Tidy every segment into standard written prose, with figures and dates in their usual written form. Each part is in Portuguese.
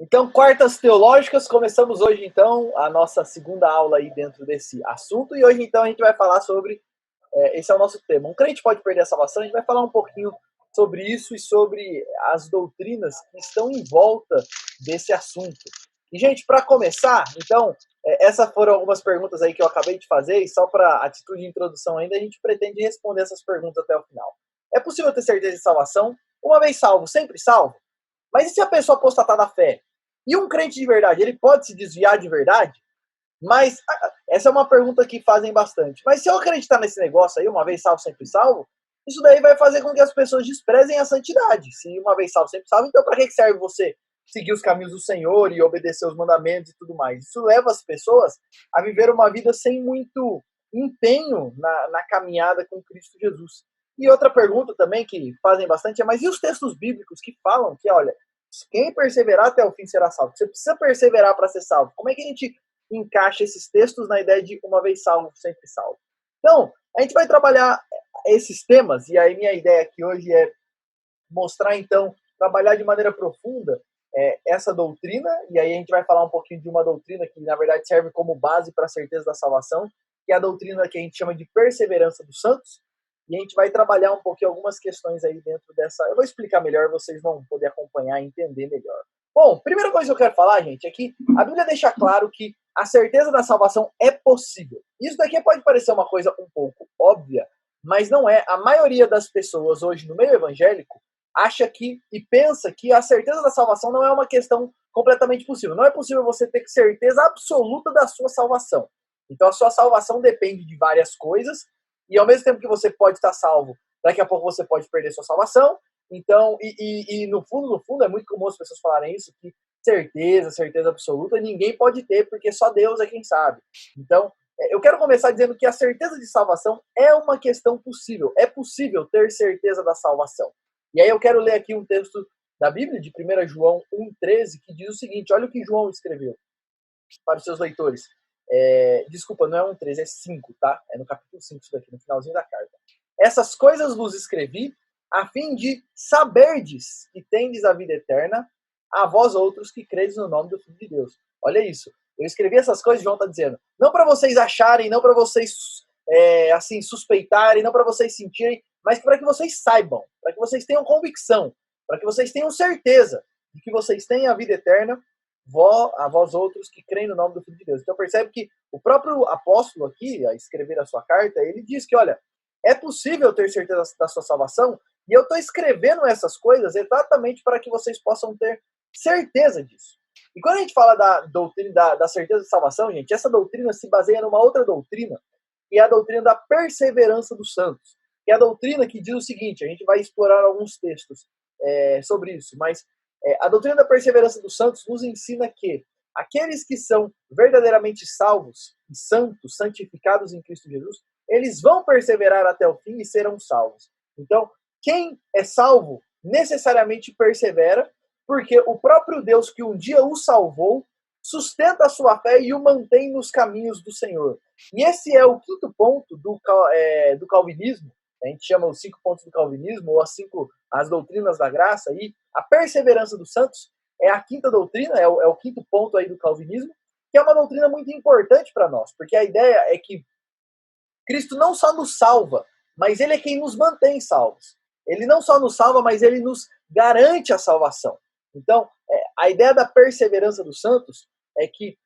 Então, quartas teológicas, começamos hoje então a nossa segunda aula aí dentro desse assunto e hoje então a gente vai falar sobre, esse é o nosso tema, um crente pode perder a salvação. A gente vai falar um pouquinho sobre isso e sobre as doutrinas que estão em volta desse assunto. E gente, para começar, então, essas foram algumas perguntas aí que eu acabei de fazer e só para atitude de introdução ainda, a gente pretende responder essas perguntas até o final. É possível ter certeza de salvação? Uma vez salvo, sempre salvo? Mas e se a pessoa apostatar da fé? E um crente de verdade, ele pode se desviar de verdade? Mas essa é uma pergunta que fazem bastante. Mas se eu acreditar nesse negócio aí, uma vez salvo, sempre salvo, isso daí vai fazer com que as pessoas desprezem a santidade. Se uma vez salvo, sempre salvo, então para que serve você seguir os caminhos do Senhor e obedecer os mandamentos e tudo mais? Isso leva as pessoas a viver uma vida sem muito empenho na caminhada com Cristo Jesus. E outra pergunta também que fazem bastante é, mas e os textos bíblicos que falam que, olha, quem perseverar até o fim será salvo? Você precisa perseverar para ser salvo. Como é que a gente encaixa esses textos na ideia de uma vez salvo, sempre salvo? Então, a gente vai trabalhar esses temas, e aí minha ideia aqui hoje é mostrar, então, trabalhar de maneira profunda essa doutrina, e aí a gente vai falar um pouquinho de uma doutrina que, na verdade, serve como base para a certeza da salvação, que é a doutrina que a gente chama de perseverança dos santos, e a gente vai trabalhar um pouquinho algumas questões aí dentro dessa. Eu vou explicar melhor, vocês vão poder acompanhar e entender melhor. Bom, primeira coisa que eu quero falar, gente, é que a Bíblia deixa claro que a certeza da salvação é possível. Isso daqui pode parecer uma coisa um pouco óbvia, mas não é. A maioria das pessoas hoje no meio evangélico acha que e pensa que a certeza da salvação não é uma questão completamente possível. Não é possível você ter certeza absoluta da sua salvação. Então a sua salvação depende de várias coisas, e ao mesmo tempo que você pode estar salvo, daqui a pouco você pode perder sua salvação. Então, no fundo, é muito comum as pessoas falarem isso, que certeza absoluta, ninguém pode ter, porque só Deus é quem sabe. Então, eu quero começar dizendo que a certeza de salvação é uma questão possível. É possível ter certeza da salvação. E aí eu quero ler aqui um texto da Bíblia, de 1 João 1,13, que diz o seguinte: olha o que João escreveu para os seus leitores. Desculpa, não é 1,13, é 5, tá? É no capítulo 5 isso daqui, no finalzinho da carta. Essas coisas vos escrevi a fim de saberdes que tendes a vida eterna, a vós outros que credes no nome do Filho de Deus. Olha isso. Eu escrevi essas coisas, João está dizendo, não para vocês acharem, não para vocês assim suspeitarem, não para vocês sentirem, mas para que vocês saibam, para que vocês tenham convicção, para que vocês tenham certeza de que vocês têm a vida eterna, a vós outros que creem no nome do Filho de Deus. Então percebe que o próprio apóstolo aqui, a escrever a sua carta, ele diz que, olha, é possível ter certeza da sua salvação, e eu estou escrevendo essas coisas exatamente para que vocês possam ter certeza disso. E quando a gente fala da doutrina da certeza da salvação, gente, essa doutrina se baseia numa outra doutrina, que é a doutrina da perseverança dos santos, que é a doutrina que diz o seguinte, a gente vai explorar alguns textos sobre isso, mas a doutrina da perseverança dos santos nos ensina que aqueles que são verdadeiramente salvos e santos, santificados em Cristo Jesus, eles vão perseverar até o fim e serão salvos. Então, quem é salvo necessariamente persevera, porque o próprio Deus que um dia o salvou sustenta a sua fé e o mantém nos caminhos do Senhor. E esse é o quinto ponto do calvinismo. A gente chama os 5 pontos do calvinismo, ou as doutrinas da graça, e a perseverança dos santos é a quinta doutrina, é o quinto ponto aí do calvinismo, que é uma doutrina muito importante para nós, porque a ideia é que Cristo não só nos salva, mas ele é quem nos mantém salvos. Ele não só nos salva, mas ele nos garante a salvação. Então, a ideia da perseverança dos santos é que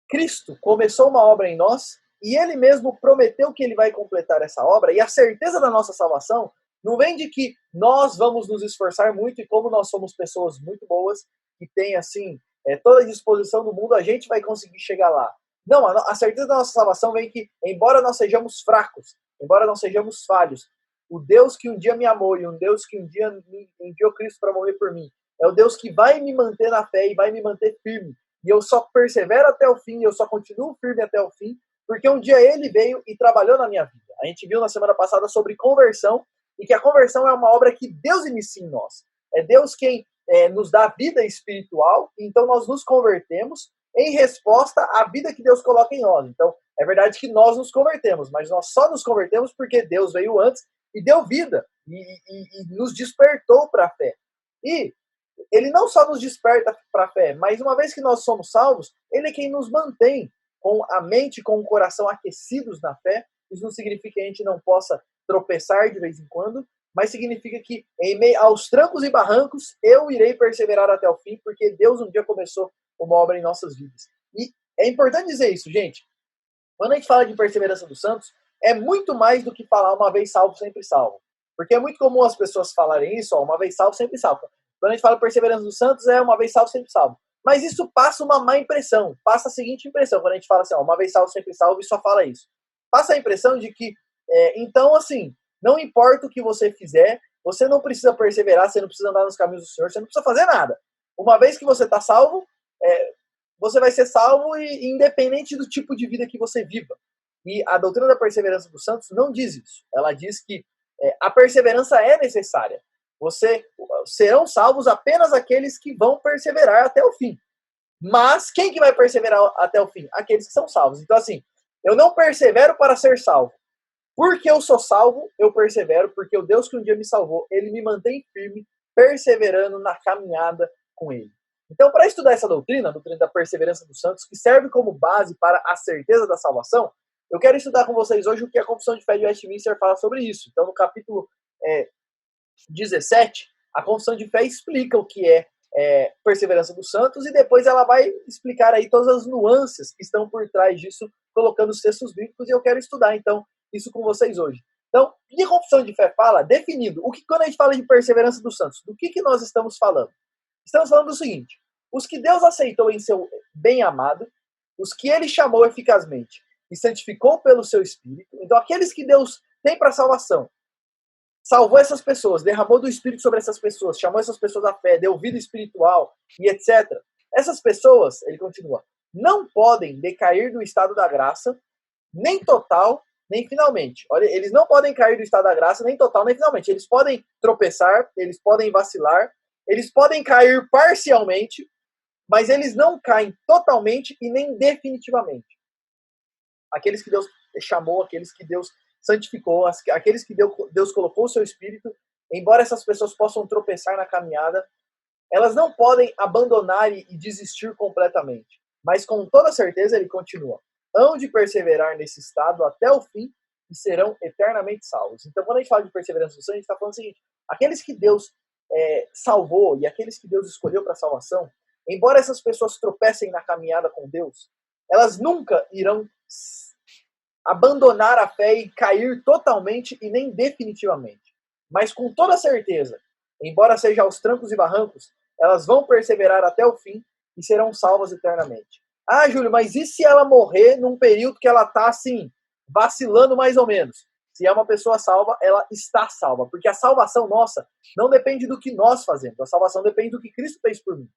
Cristo começou uma obra em nós e ele mesmo prometeu que ele vai completar essa obra, e a certeza da nossa salvação não vem de que nós vamos nos esforçar muito e como nós somos pessoas muito boas, que tem assim toda a disposição do mundo, a gente vai conseguir chegar lá. Não, a certeza da nossa salvação vem que, embora nós sejamos fracos, embora nós sejamos falhos, o Deus que um dia me amou e um Deus que um dia me enviou Cristo para morrer por mim, é o Deus que vai me manter na fé e vai me manter firme. E eu só persevero até o fim, eu só continuo firme até o fim, porque um dia ele veio e trabalhou na minha vida. A gente viu na semana passada sobre conversão, e que a conversão é uma obra que Deus inicia em nós. É Deus quem nos dá vida espiritual, então nós nos convertemos em resposta à vida que Deus coloca em nós. Então, é verdade que nós nos convertemos, mas nós só nos convertemos porque Deus veio antes e deu vida, e nos despertou para a fé. E ele não só nos desperta para a fé, mas uma vez que nós somos salvos, ele é quem nos mantém com a mente, com o coração aquecidos na fé. Isso não significa que a gente não possa tropeçar de vez em quando, mas significa que em meio aos trancos e barrancos, eu irei perseverar até o fim, porque Deus um dia começou uma obra em nossas vidas. E é importante dizer isso, gente. Quando a gente fala de perseverança dos santos, é muito mais do que falar uma vez salvo, sempre salvo. Porque é muito comum as pessoas falarem isso, ó, uma vez salvo, sempre salvo. Quando a gente fala perseverança dos santos, é uma vez salvo, sempre salvo. Mas isso passa uma má impressão. Passa a seguinte impressão, quando a gente fala assim, ó, uma vez salvo, sempre salvo, e só fala isso. Passa a impressão de que, então, assim, não importa o que você fizer, você não precisa perseverar, você não precisa andar nos caminhos do Senhor, você não precisa fazer nada. Uma vez que você está salvo, você vai ser salvo e independente do tipo de vida que você viva. E a doutrina da perseverança dos santos não diz isso. Ela diz que a perseverança é necessária. Serão salvos apenas aqueles que vão perseverar até o fim. Mas quem que vai perseverar até o fim? Aqueles que são salvos. Então, assim, eu não persevero para ser salvo. Porque eu sou salvo, eu persevero, porque o Deus que um dia me salvou, ele me mantém firme, perseverando na caminhada com ele. Então, para estudar essa doutrina, a doutrina da perseverança dos santos, que serve como base para a certeza da salvação, eu quero estudar com vocês hoje o que a Confissão de Fé de Westminster fala sobre isso. Então, no capítulo 17, a Confissão de Fé explica o que é perseverança dos santos, e depois ela vai explicar aí todas as nuances que estão por trás disso, colocando os textos bíblicos, e eu quero estudar, então, isso com vocês hoje. Então, o que a Confissão de Fé fala? Definindo, quando a gente fala de perseverança dos santos, do que nós estamos falando? Estamos falando do seguinte: os que Deus aceitou em seu bem-amado, os que ele chamou eficazmente e santificou pelo seu Espírito, então aqueles que Deus tem para salvação, salvou essas pessoas, derramou do Espírito sobre essas pessoas, chamou essas pessoas à fé, deu vida espiritual e etc. Essas pessoas, ele continua, não podem decair do estado da graça, nem total, nem finalmente. Olha, eles não podem cair do estado da graça, nem total, nem finalmente. Eles podem tropeçar, eles podem vacilar, eles podem cair parcialmente, mas eles não caem totalmente e nem definitivamente. Aqueles que Deus chamou, aqueles que Deus santificou, aqueles que Deus colocou o seu Espírito, embora essas pessoas possam tropeçar na caminhada, elas não podem abandonar e desistir completamente. Mas com toda certeza ele continua. Hão de perseverar nesse estado até o fim e serão eternamente salvos. Então, quando a gente fala de perseverança do santo, a gente está falando o seguinte: aqueles que Deus salvou e aqueles que Deus escolheu para a salvação, embora essas pessoas tropecem na caminhada com Deus, elas nunca irão abandonar a fé e cair totalmente e nem definitivamente. Mas com toda certeza, embora seja aos trancos e barrancos, elas vão perseverar até o fim e serão salvas eternamente. Ah, Júlio, mas e se ela morrer num período que ela está assim, vacilando mais ou menos? Se é uma pessoa salva, ela está salva. Porque a salvação nossa não depende do que nós fazemos. A salvação depende do que Cristo fez por mim.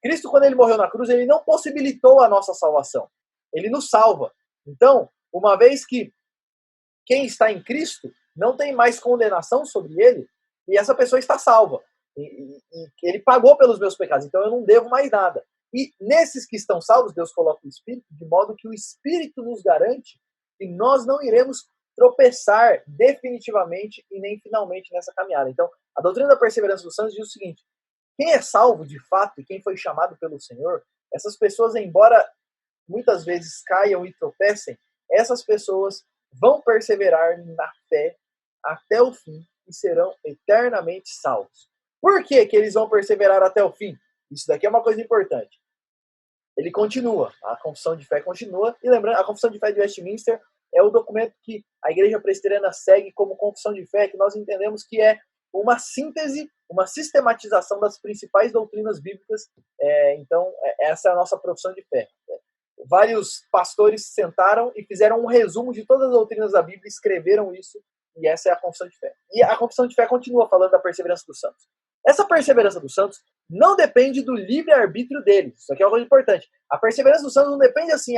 Cristo, quando ele morreu na cruz, ele não possibilitou a nossa salvação. Ele nos salva. Então, uma vez que quem está em Cristo não tem mais condenação sobre ele, e essa pessoa está salva. E ele pagou pelos meus pecados, então eu não devo mais nada. E nesses que estão salvos, Deus coloca o Espírito, de modo que o Espírito nos garante que nós não iremos tropeçar definitivamente e nem finalmente nessa caminhada. Então, a doutrina da perseverança dos santos diz o seguinte: quem é salvo de fato e quem foi chamado pelo Senhor, essas pessoas, embora muitas vezes caiam e tropecem, essas pessoas vão perseverar na fé até o fim e serão eternamente salvos. Por que eles vão perseverar até o fim? Isso daqui é uma coisa importante. Ele continua, a Confissão de Fé continua, e lembrando, a Confissão de Fé de Westminster é o documento que a Igreja Presbiteriana segue como Confissão de Fé, que nós entendemos que é uma síntese, uma sistematização das principais doutrinas bíblicas. Então, essa é a nossa profissão de fé. Vários pastores sentaram e fizeram um resumo de todas as doutrinas da Bíblia, escreveram isso, e essa é a Confissão de Fé. E a Confissão de Fé continua falando da perseverança dos santos. Essa perseverança dos santos não depende do livre-arbítrio deles. Isso aqui é uma coisa importante. A perseverança dos santos não depende assim,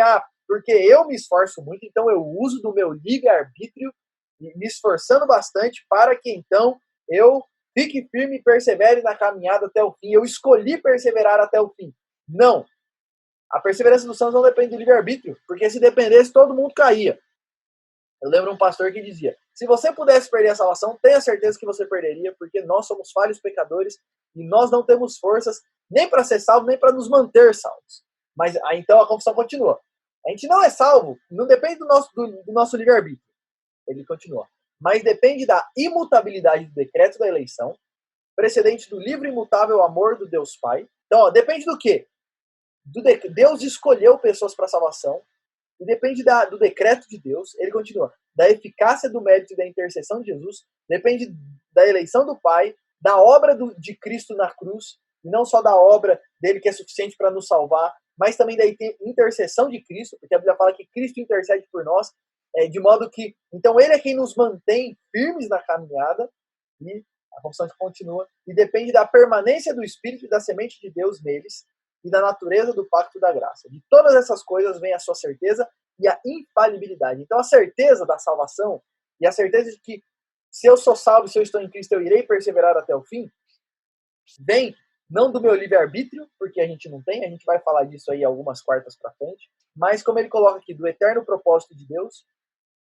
porque eu me esforço muito, então eu uso do meu livre-arbítrio, me esforçando bastante para que então eu fique firme e persevere na caminhada até o fim. Eu escolhi perseverar até o fim. Não. A perseverança dos santos não depende do livre-arbítrio, porque se dependesse, todo mundo caía. Eu lembro um pastor que dizia: se você pudesse perder a salvação, tenha certeza que você perderia, porque nós somos falhos pecadores e nós não temos forças nem para ser salvo, nem para nos manter salvos. Mas aí, então a confissão continua. A gente não é salvo, não depende do nosso livre-arbítrio. Ele continua. Mas depende da imutabilidade do decreto da eleição, precedente do livre e imutável amor do Deus Pai. Então, ó, depende do quê? Deus escolheu pessoas para salvação, e depende do decreto de Deus. Ele continua. Da eficácia do mérito e da intercessão de Jesus, depende da eleição do Pai, da obra de Cristo na cruz, e não só da obra dele que é suficiente para nos salvar, mas também da intercessão de Cristo, porque a Bíblia fala que Cristo intercede por nós, de modo que, então, ele é quem nos mantém firmes na caminhada, e a confissão continua, e depende da permanência do Espírito e da semente de Deus neles, e da natureza do pacto da graça. De todas essas coisas vem a sua certeza e a infalibilidade. Então, a certeza da salvação e a certeza de que se eu sou salvo, se eu estou em Cristo, eu irei perseverar até o fim, vem não do meu livre-arbítrio, porque a gente não tem, a gente vai falar disso aí algumas quartas para frente, mas como ele coloca aqui, do eterno propósito de Deus,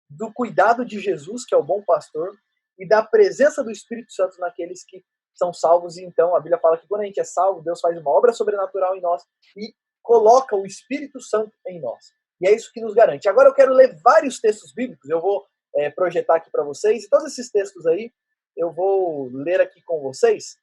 do cuidado de Jesus, que é o bom pastor, e da presença do Espírito Santo naqueles que são salvos. E então a Bíblia fala que quando a gente é salvo, Deus faz uma obra sobrenatural em nós e coloca o Espírito Santo em nós. E é isso que nos garante. Agora eu quero ler vários textos bíblicos, eu vou projetar aqui para vocês, e todos esses textos aí eu vou ler aqui com vocês.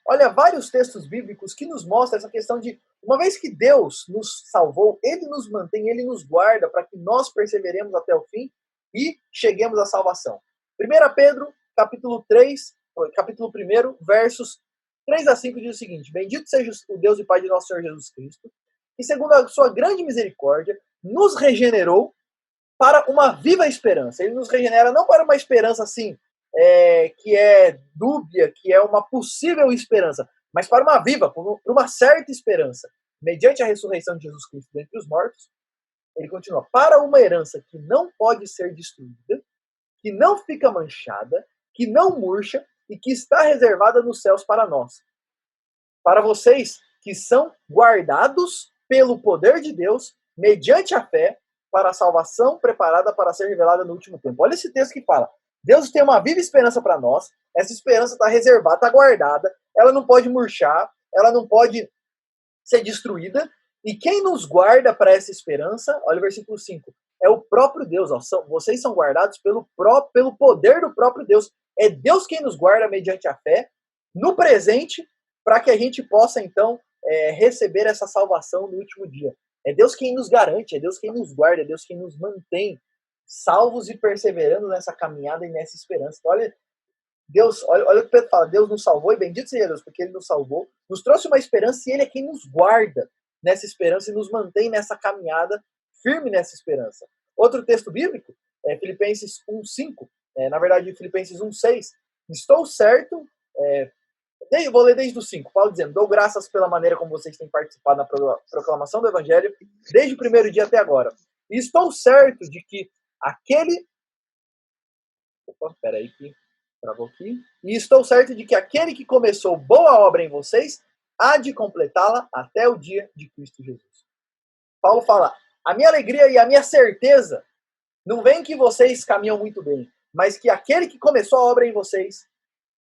Olha, vários textos bíblicos que nos mostram essa questão de, uma vez que Deus nos salvou, Ele nos mantém, Ele nos guarda para que nós perseveremos até o fim e cheguemos à salvação. 1 Pedro, capítulo 1, versos 3 a 5 diz o seguinte: Bendito seja o Deus e Pai de nosso Senhor Jesus Cristo, que segundo a sua grande misericórdia, nos regenerou para uma viva esperança. Ele nos regenera não para uma esperança assim, que é dúbia, que é uma possível esperança, mas para uma viva, para uma certa esperança. Mediante a ressurreição de Jesus Cristo dentre os mortos, ele continua, para uma herança que não pode ser destruída, que não fica manchada, que não murcha e que está reservada nos céus para nós. Para vocês que são guardados pelo poder de Deus, mediante a fé, para a salvação preparada para ser revelada no último tempo. Olha esse texto que fala, Deus tem uma viva esperança para nós, essa esperança está reservada, está guardada, ela não pode murchar, ela não pode ser destruída, e quem nos guarda para essa esperança, olha o versículo 5, é o próprio Deus, ó, vocês são guardados pelo poder do próprio Deus, é Deus quem nos guarda mediante a fé, no presente, para que a gente possa então receber essa salvação no último dia. É Deus quem nos garante, é Deus quem nos guarda, é Deus quem nos mantém salvos e perseverando nessa caminhada e nessa esperança. Então, olha, Deus, olha o que Pedro fala, Deus nos salvou, e bendito seja Deus, porque Ele nos salvou, nos trouxe uma esperança, e Ele é quem nos guarda nessa esperança e nos mantém nessa caminhada, firme nessa esperança. Outro texto bíblico, Filipenses 1,5, na verdade, Filipenses 1,6, estou certo, vou ler desde o 5, Paulo dizendo, dou graças pela maneira como vocês têm participado na proclamação do Evangelho, desde o primeiro dia até agora. E estou certo de que aquele... Opa, peraí que travou aqui. E estou certo de que aquele que começou boa obra em vocês, há de completá-la até o dia de Cristo Jesus. Paulo fala, a minha alegria e a minha certeza não vem que vocês caminham muito bem, mas que aquele que começou a obra em vocês,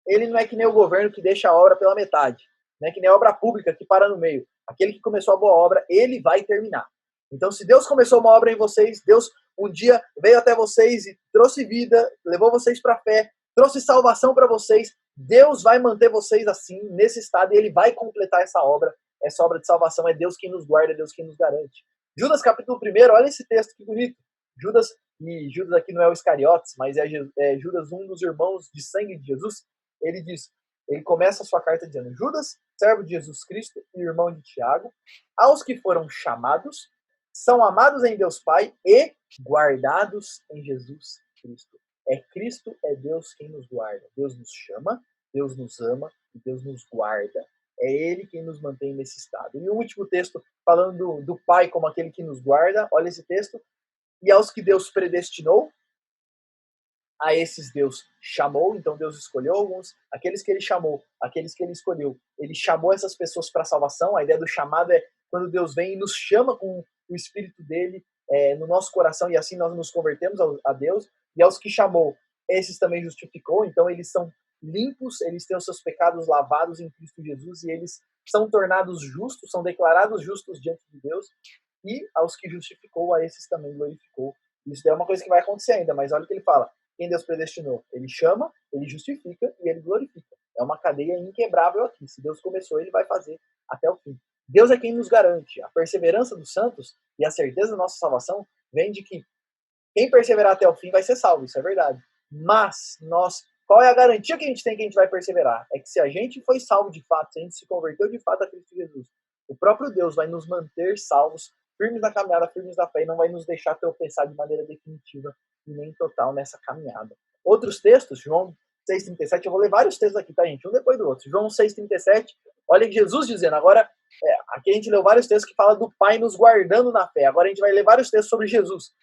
ele não é que nem o governo que deixa a obra pela metade, não é que nem a obra pública que para no meio. Aquele que começou a boa obra, ele vai terminar. Então, se Deus começou uma obra em vocês, Deus um dia veio até vocês e trouxe vida, levou vocês para a fé, trouxe salvação para vocês, Deus vai manter vocês assim, nesse estado, e Ele vai completar essa obra de salvação. É Deus quem nos guarda, é Deus quem nos garante. Judas capítulo 1, olha esse texto que bonito. Judas aqui não é o Iscariotes, mas é Judas, um dos irmãos de sangue de Jesus. Ele começa a sua carta dizendo, Judas, servo de Jesus Cristo e irmão de Tiago, aos que foram chamados, são amados em Deus Pai e guardados em Jesus Cristo. É Cristo, é Deus quem nos guarda. Deus nos chama, Deus nos ama e Deus nos guarda. É Ele quem nos mantém nesse estado. E o último texto, falando do Pai como aquele que nos guarda, olha esse texto. E aos que Deus predestinou, a esses Deus chamou, então Deus escolheu alguns, aqueles que Ele chamou, aqueles que Ele escolheu. Ele chamou essas pessoas para a salvação. A ideia do chamado é quando Deus vem e nos chama com o Espírito dele no nosso coração, e assim nós nos convertemos a Deus. E aos que chamou, esses também justificou, então eles são limpos, eles têm os seus pecados lavados em Cristo Jesus e eles são tornados justos, são declarados justos diante de Deus, e aos que justificou, a esses também glorificou. Isso é uma coisa que vai acontecer ainda, mas olha o que ele fala. Quem Deus predestinou? Ele chama, ele justifica e ele glorifica. É uma cadeia inquebrável aqui. Se Deus começou, ele vai fazer até o fim. Deus é quem nos garante. A perseverança dos santos e a certeza da nossa salvação vem de que quem perseverar até o fim vai ser salvo, isso é verdade. Mas qual é a garantia que a gente tem que a gente vai perseverar? É que se a gente foi salvo de fato, se a gente se converteu de fato a Cristo Jesus, o próprio Deus vai nos manter salvos, firmes na caminhada, firmes na fé, e não vai nos deixar tropeçar de maneira definitiva e nem total nessa caminhada. Outros textos, João 6,37, eu vou ler vários textos aqui, tá, gente? Um depois do outro. João 6,37, olha Jesus dizendo, agora, aqui a gente leu vários textos que falam do Pai nos guardando na fé. Agora a gente vai ler vários textos sobre Jesus.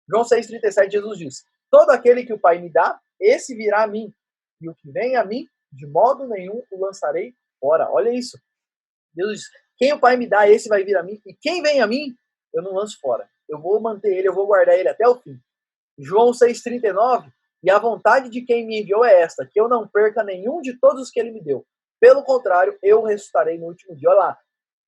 João 6,37, Jesus diz, todo aquele que o Pai me dá, esse virá a mim. E o que vem a mim, de modo nenhum o lançarei fora. Olha isso. Jesus diz, quem o Pai me dá, esse vai vir a mim. E quem vem a mim, eu não lanço fora. Eu vou manter ele, eu vou guardar ele até o fim. João 6,39, e a vontade de quem me enviou é esta, que eu não perca nenhum de todos os que ele me deu. Pelo contrário, eu ressuscitarei no último dia. Olha lá,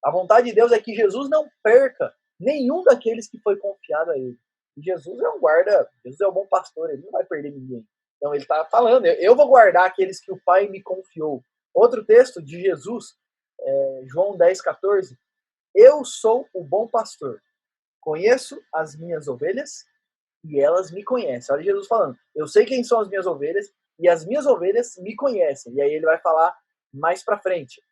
a vontade de Deus é que Jesus não perca nenhum daqueles que foi confiado a ele. E Jesus é um guarda, Jesus é um bom pastor, ele não vai perder ninguém. Então ele está falando, eu vou guardar aqueles que o Pai me confiou. Outro texto de Jesus, João 10,14, eu sou o bom pastor, conheço as minhas ovelhas e elas me conhecem. Olha Jesus falando, eu sei quem são as minhas ovelhas e as minhas ovelhas me conhecem. E aí ele vai falar mais para frente,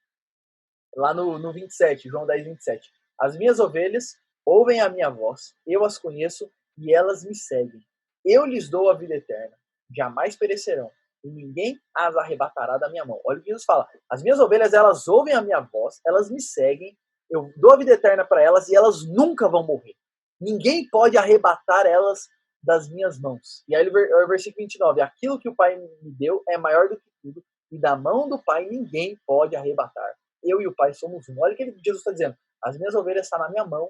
lá no 27, João 10,27. As minhas ovelhas ouvem a minha voz, eu as conheço e elas me seguem. Eu lhes dou a vida eterna, jamais perecerão, e ninguém as arrebatará da minha mão. Olha o que Jesus fala. As minhas ovelhas, elas ouvem a minha voz, elas me seguem, eu dou a vida eterna para elas e elas nunca vão morrer. Ninguém pode arrebatar elas das minhas mãos. E aí o versículo 29, aquilo que o Pai me deu é maior do que tudo, e da mão do Pai ninguém pode arrebatar. Eu e o Pai somos um. Olha o que Jesus está dizendo. As minhas ovelhas estão na minha mão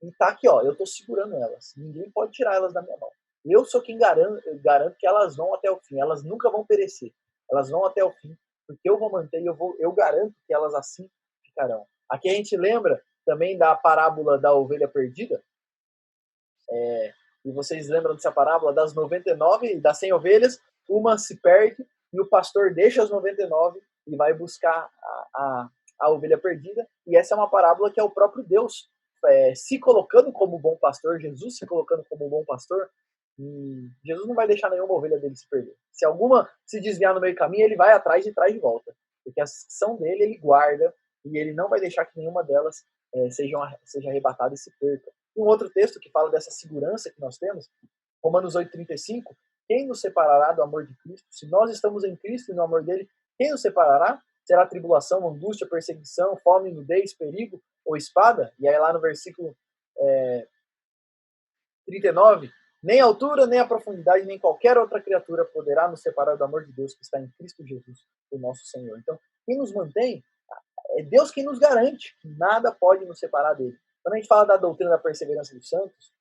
e está aqui, ó, eu estou segurando elas. Ninguém pode tirar elas da minha mão. Eu sou quem garanto que elas vão até o fim. Elas nunca vão perecer. Elas vão até o fim, porque eu vou manter e eu garanto que elas assim ficarão. Aqui a gente lembra também da parábola da ovelha perdida. E vocês lembram dessa parábola das 99, das 100 ovelhas, uma se perde e o pastor deixa as 99 e vai buscar a ovelha perdida. E essa é uma parábola que é o próprio Deus se colocando como bom pastor, Jesus se colocando como bom pastor. E Jesus não vai deixar nenhuma ovelha dele se perder. Se alguma se desviar no meio do caminho, ele vai atrás e traz de volta. Porque a são dele, ele guarda e ele não vai deixar que nenhuma delas seja arrebatada e se perca. Um outro texto que fala dessa segurança que nós temos, Romanos 8,35, quem nos separará do amor de Cristo? Se nós estamos em Cristo e no amor dele, quem nos separará? Será tribulação, angústia, perseguição, fome, nudez, perigo ou espada? E aí lá no versículo 39, nem a altura, nem a profundidade, nem qualquer outra criatura poderá nos separar do amor de Deus que está em Cristo Jesus, o nosso Senhor. Então, quem nos mantém é Deus quem nos garante que nada pode nos separar dele. Quando a gente fala da doutrina da perseverança dos santos,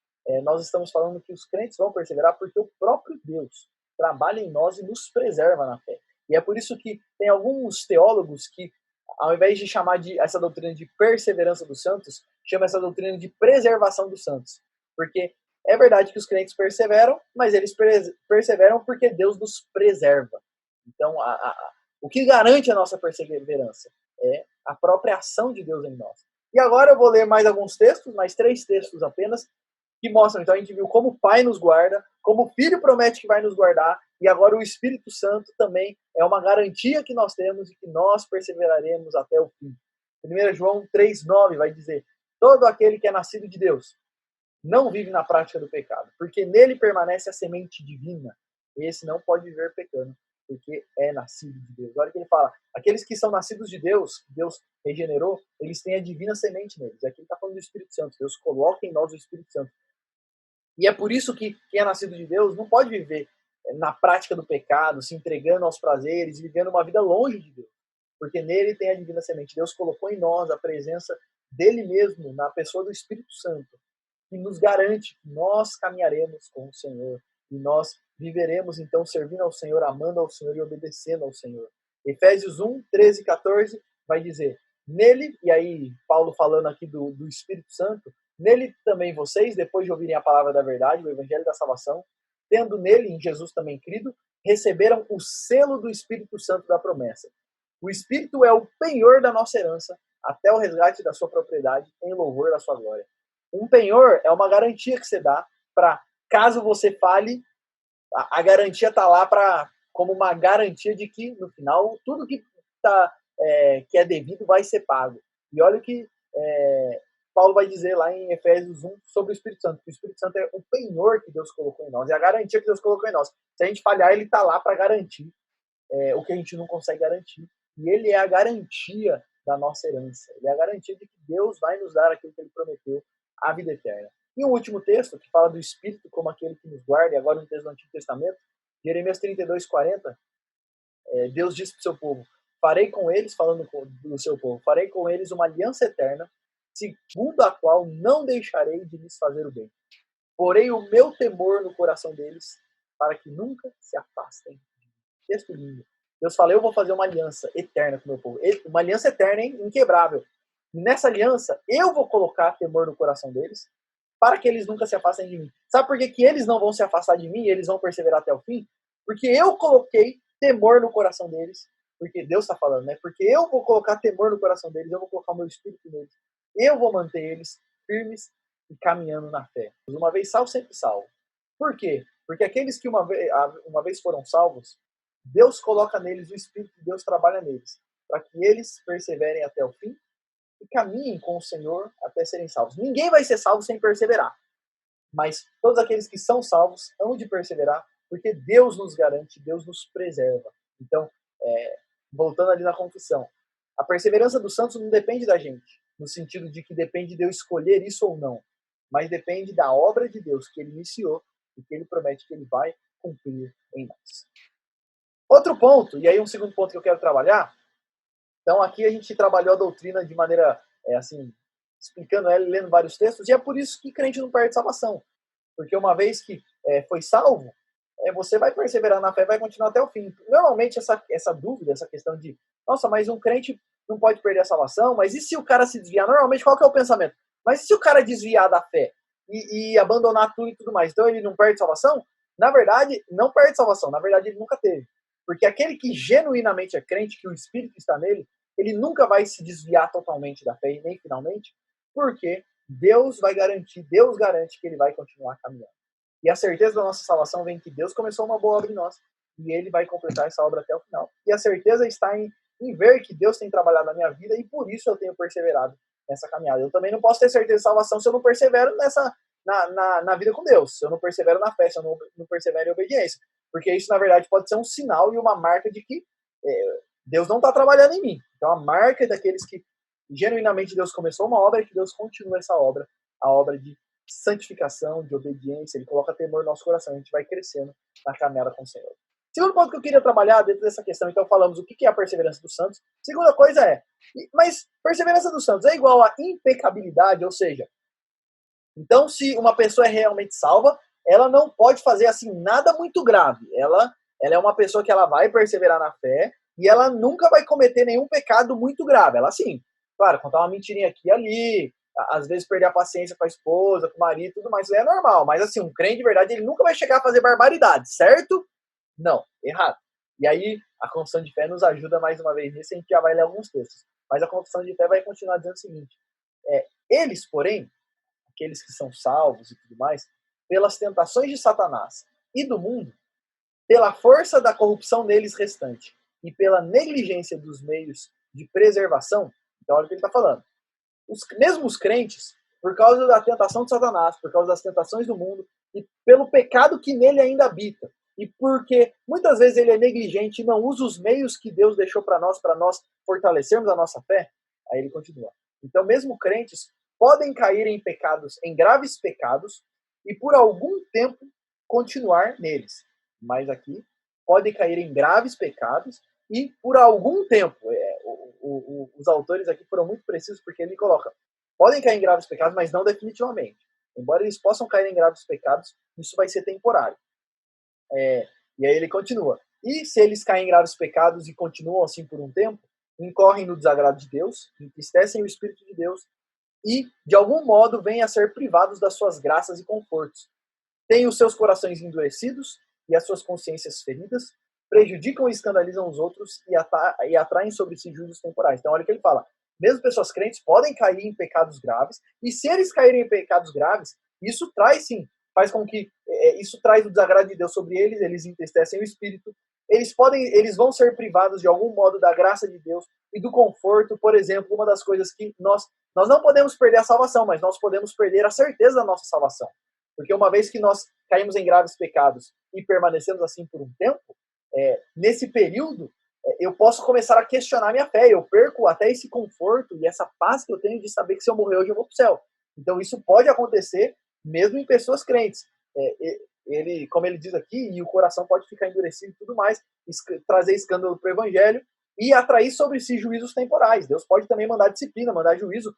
nós estamos falando que os crentes vão perseverar porque o próprio Deus trabalha em nós e nos preserva na fé. E é por isso que tem alguns teólogos que, ao invés de chamar essa doutrina de perseverança dos santos, chama essa doutrina de preservação dos santos. Porque é verdade que os crentes perseveram, mas eles perseveram porque Deus nos preserva. Então, o que garante a nossa perseverança é a própria ação de Deus em nós. E agora eu vou ler mais alguns textos, mais 3 textos apenas, que mostram, então a gente viu como o Pai nos guarda, como o Filho promete que vai nos guardar, e agora o Espírito Santo também é uma garantia que nós temos e que nós perseveraremos até o fim. 1 João 3,9 vai dizer, todo aquele que é nascido de Deus não vive na prática do pecado, porque nele permanece a semente divina. Esse não pode viver pecando, porque é nascido de Deus. Olha o que ele fala, aqueles que são nascidos de Deus, que Deus regenerou, eles têm a divina semente neles. Aqui ele está falando do Espírito Santo, Deus coloca em nós o Espírito Santo. E é por isso que quem é nascido de Deus não pode viver na prática do pecado, se entregando aos prazeres, vivendo uma vida longe de Deus, porque nele tem a divina semente. Deus colocou em nós a presença dele mesmo, na pessoa do Espírito Santo, que nos garante que nós caminharemos com o Senhor e nós viveremos então servindo ao Senhor, amando ao Senhor e obedecendo ao Senhor. Efésios 1, 13 e 14 vai dizer, nele, e aí Paulo falando aqui do Espírito Santo, nele também vocês, depois de ouvirem a palavra da verdade, o evangelho da salvação, tendo nele, em Jesus também crido, receberam o selo do Espírito Santo da promessa. O Espírito é o penhor da nossa herança, até o resgate da sua propriedade, em louvor da sua glória. Um penhor é uma garantia que você dá para, caso você fale, a garantia está lá como uma garantia de que, no final, tudo que é devido vai ser pago. E olha o que Paulo vai dizer lá em Efésios 1 sobre o Espírito Santo. O Espírito Santo é o penhor que Deus colocou em nós, é a garantia que Deus colocou em nós. Se a gente falhar, ele está lá para garantir o que a gente não consegue garantir. E ele é a garantia da nossa herança. Ele é a garantia de que Deus vai nos dar aquilo que ele prometeu, a vida eterna. E o último texto, que fala do Espírito como aquele que nos guarda, e agora um texto do Antigo Testamento, Jeremias 32, 40, Deus diz para o seu povo, farei com eles, falando do seu povo, farei com eles uma aliança eterna, segundo a qual não deixarei de lhes fazer o bem. Porei o meu temor no coração deles, para que nunca se afastem. Texto lindo. Deus fala, eu vou fazer uma aliança eterna com o meu povo. Uma aliança eterna, hein? Inquebrável. E nessa aliança, eu vou colocar temor no coração deles, para que eles nunca se afastem de mim. Sabe por que eles não vão se afastar de mim e eles vão perseverar até o fim? Porque eu coloquei temor no coração deles, porque Deus está falando, né? Porque eu vou colocar temor no coração deles, eu vou colocar o meu espírito neles, eu vou manter eles firmes e caminhando na fé. Uma vez salvo, sempre salvo. Por quê? Porque aqueles que uma vez foram salvos, Deus coloca neles o Espírito de Deus, trabalha neles, para que eles perseverem até o fim e caminhem com o Senhor até serem salvos. Ninguém vai ser salvo sem perseverar, mas todos aqueles que são salvos hão de perseverar, porque Deus nos garante, Deus nos preserva. Então, voltando ali na confissão, a perseverança dos santos não depende da gente, no sentido de que depende de eu escolher isso ou não, mas depende da obra de Deus que ele iniciou e que ele promete que ele vai cumprir em nós. Outro ponto, e aí um segundo ponto que eu quero trabalhar, então aqui a gente trabalhou a doutrina de maneira, assim, explicando ela, lendo vários textos, e é por isso que crente não perde salvação. Porque uma vez que foi salvo, você vai perseverar na fé, vai continuar até o fim. Normalmente essa dúvida, essa questão de, nossa, mas um crente não pode perder a salvação, mas e se o cara se desviar? Normalmente qual que é o pensamento? Mas e se o cara desviar da fé e abandonar tudo e tudo mais? Então ele não perde salvação? Na verdade, não perde salvação, na verdade ele nunca teve. Porque aquele que genuinamente é crente, que o Espírito está nele, ele nunca vai se desviar totalmente da fé, nem finalmente, porque Deus garante que ele vai continuar caminhando. E a certeza da nossa salvação vem que Deus começou uma boa obra em nós, e ele vai completar essa obra até o final. E a certeza está em ver que Deus tem trabalhado na minha vida, e por isso eu tenho perseverado nessa caminhada. Eu também não posso ter certeza de salvação se eu não persevero na vida com Deus, se eu não persevero na fé, se eu não persevero em obediência. Porque isso, na verdade, pode ser um sinal e uma marca de que Deus não está trabalhando em mim. Então, a marca daqueles que genuinamente Deus começou uma obra é que Deus continua essa obra, a obra de santificação, de obediência. Ele coloca temor no nosso coração, a gente vai crescendo na caminhada com o Senhor. Segundo ponto que eu queria trabalhar dentro dessa questão, então falamos o que é a perseverança dos santos. Segunda coisa mas perseverança dos santos é igual a impecabilidade, ou seja, então se uma pessoa é realmente salva, ela não pode fazer assim nada muito grave. Ela é uma pessoa que ela vai perseverar na fé e ela nunca vai cometer nenhum pecado muito grave. Ela sim, claro, contar uma mentirinha aqui e ali, às vezes perder a paciência com a esposa, com o marido, tudo mais, isso é normal. Mas assim, um crente de verdade, ele nunca vai chegar a fazer barbaridade, certo? Não, errado. E aí, a confissão de fé nos ajuda mais uma vez nisso, a gente já vai ler alguns textos. Mas a confissão de fé vai continuar dizendo o seguinte, eles, porém, aqueles que são salvos e tudo mais, pelas tentações de Satanás e do mundo, pela força da corrupção neles restante e pela negligência dos meios de preservação, então olha o que ele está falando. Mesmo os crentes, por causa da tentação de Satanás, por causa das tentações do mundo e pelo pecado que nele ainda habita, e porque muitas vezes ele é negligente e não usa os meios que Deus deixou para nós fortalecermos a nossa fé, aí ele continua. Então mesmo crentes podem cair em pecados, em graves pecados, e por algum tempo continuar neles. Mas aqui, podem cair em graves pecados e por algum tempo. Os autores aqui foram muito precisos porque ele coloca, podem cair em graves pecados, mas não definitivamente. Embora eles possam cair em graves pecados, isso vai ser temporário. E aí ele continua. E se eles caem em graves pecados e continuam assim por um tempo, incorrem no desagrado de Deus, entristecem o Espírito de Deus e, de algum modo, vêm a ser privados das suas graças e confortos. Têm os seus corações endurecidos e as suas consciências feridas, prejudicam e escandalizam os outros e atraem sobre si juízos temporais. Então, olha o que ele fala. Mesmo pessoas crentes podem cair em pecados graves, e se eles caírem em pecados graves, isso traz sim, faz com que isso traz o desagrado de Deus sobre eles, eles entristecem o espírito, eles vão ser privados de algum modo da graça de Deus e do conforto. Por exemplo, uma das coisas que nós não podemos perder a salvação, mas nós podemos perder a certeza da nossa salvação. Porque uma vez que nós caímos em graves pecados e permanecemos assim por um tempo, nesse período, eu posso começar a questionar minha fé. Eu perco até esse conforto e essa paz que eu tenho de saber que se eu morrer hoje eu vou para o céu. Então isso pode acontecer mesmo em pessoas crentes. Como ele diz aqui, e o coração pode ficar endurecido e tudo mais, trazer escândalo para o evangelho e atrair sobre si juízos temporais. Deus pode também mandar disciplina, mandar juízo.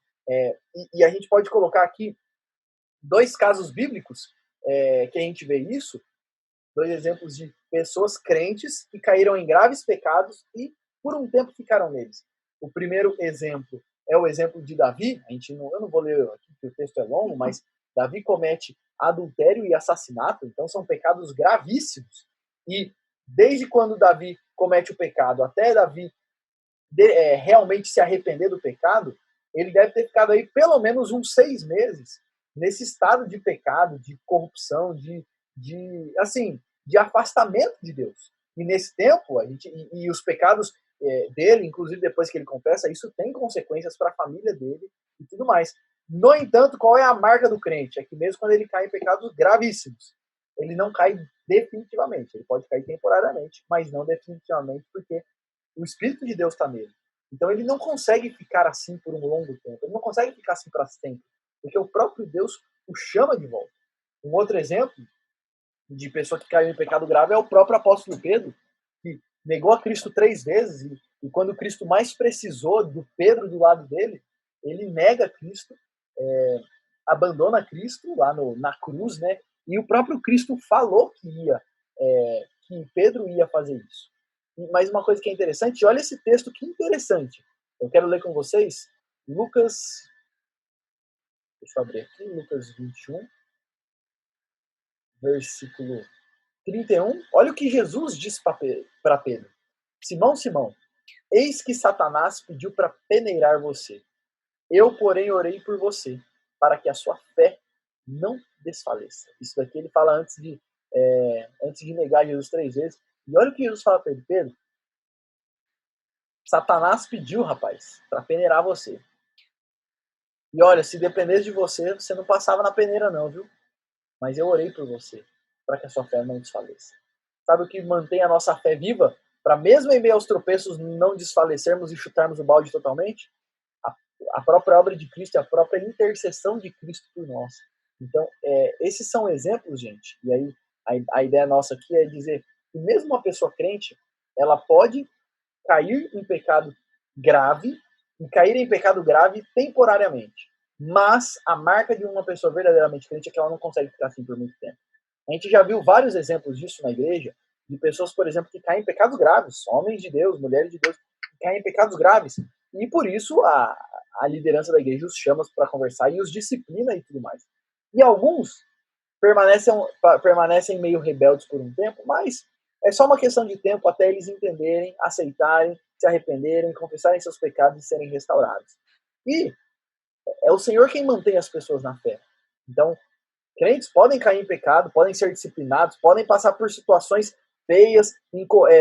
E a gente pode colocar aqui 2 casos bíblicos que a gente vê isso, 2 exemplos de pessoas crentes que caíram em graves pecados e por um tempo ficaram neles. O primeiro exemplo é o exemplo de Davi. Eu não vou ler aqui porque o texto é longo, mas Davi comete adultério e assassinato, então são pecados gravíssimos. E desde quando Davi comete o pecado até Davi realmente se arrepender do pecado, ele deve ter ficado aí pelo menos uns 6 meses nesse estado de pecado, de corrupção, de afastamento de Deus. E nesse tempo, os pecados dele, inclusive depois que ele confessa, isso tem consequências para a família dele e tudo mais. No entanto, qual é a marca do crente? É que mesmo quando ele cai em pecados gravíssimos, ele não cai definitivamente. Ele pode cair temporariamente, mas não definitivamente, porque o Espírito de Deus está nele. Então ele não consegue ficar assim por um longo tempo. Ele não consegue ficar assim para sempre, porque o próprio Deus o chama de volta. Um outro exemplo de pessoa que caiu em pecado grave é o próprio apóstolo Pedro, que negou a Cristo 3 vezes, e quando Cristo mais precisou do Pedro do lado dele, ele nega Cristo, abandona Cristo lá na cruz, né? E o próprio Cristo falou que Pedro ia fazer isso. Mas uma coisa que é interessante, olha esse texto que interessante. Eu quero ler com vocês Lucas, deixa eu abrir aqui, Lucas 21, versículo 31. Olha o que Jesus disse para Pedro. Simão, Simão, eis que Satanás pediu para peneirar você. Eu, porém, orei por você, para que a sua fé não desfaleça. Isso daqui ele fala antes de negar Jesus 3 vezes. E olha o que Jesus fala para ele, Pedro. Satanás pediu, rapaz, para peneirar você. E olha, se dependesse de você, você não passava na peneira não, viu? Mas eu orei por você, para que a sua fé não desfaleça. Sabe o que mantém a nossa fé viva? Para mesmo em meio aos tropeços não desfalecermos e chutarmos o balde totalmente? A própria obra de Cristo, a própria intercessão de Cristo por nós. Então, esses são exemplos, gente. E aí, a ideia nossa aqui é dizer que mesmo uma pessoa crente, ela pode cair em pecado grave, e cair em pecado grave temporariamente. Mas a marca de uma pessoa verdadeiramente crente é que ela não consegue ficar assim por muito tempo. A gente já viu vários exemplos disso na igreja, de pessoas, por exemplo, que caem em pecados graves, homens de Deus, mulheres de Deus, que caem em pecados graves. E por isso a liderança da igreja os chama para conversar e os disciplina e tudo mais. E alguns permanecem meio rebeldes por um tempo, mas é só uma questão de tempo até eles entenderem, aceitarem, se arrependerem, confessarem seus pecados e serem restaurados. E é o Senhor quem mantém as pessoas na fé. Então, crentes podem cair em pecado, podem ser disciplinados, podem passar por situações feias,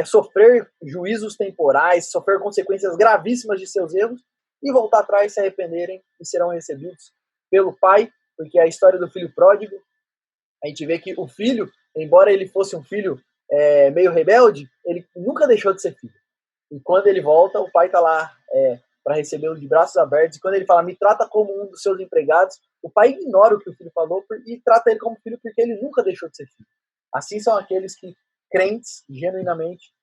sofrer juízos temporais, sofrer consequências gravíssimas de seus erros e voltar atrás, se arrependerem e serão recebidos pelo Pai, porque a história do filho pródigo, a gente vê que o filho, embora ele fosse um filho meio rebelde, ele nunca deixou de ser filho. E quando ele volta, o pai está lá para recebê-lo de braços abertos. E quando ele fala, me trata como um dos seus empregados, o pai ignora o que o filho falou e trata ele como filho porque ele nunca deixou de ser filho. Assim são aqueles que, crentes, genuinamente,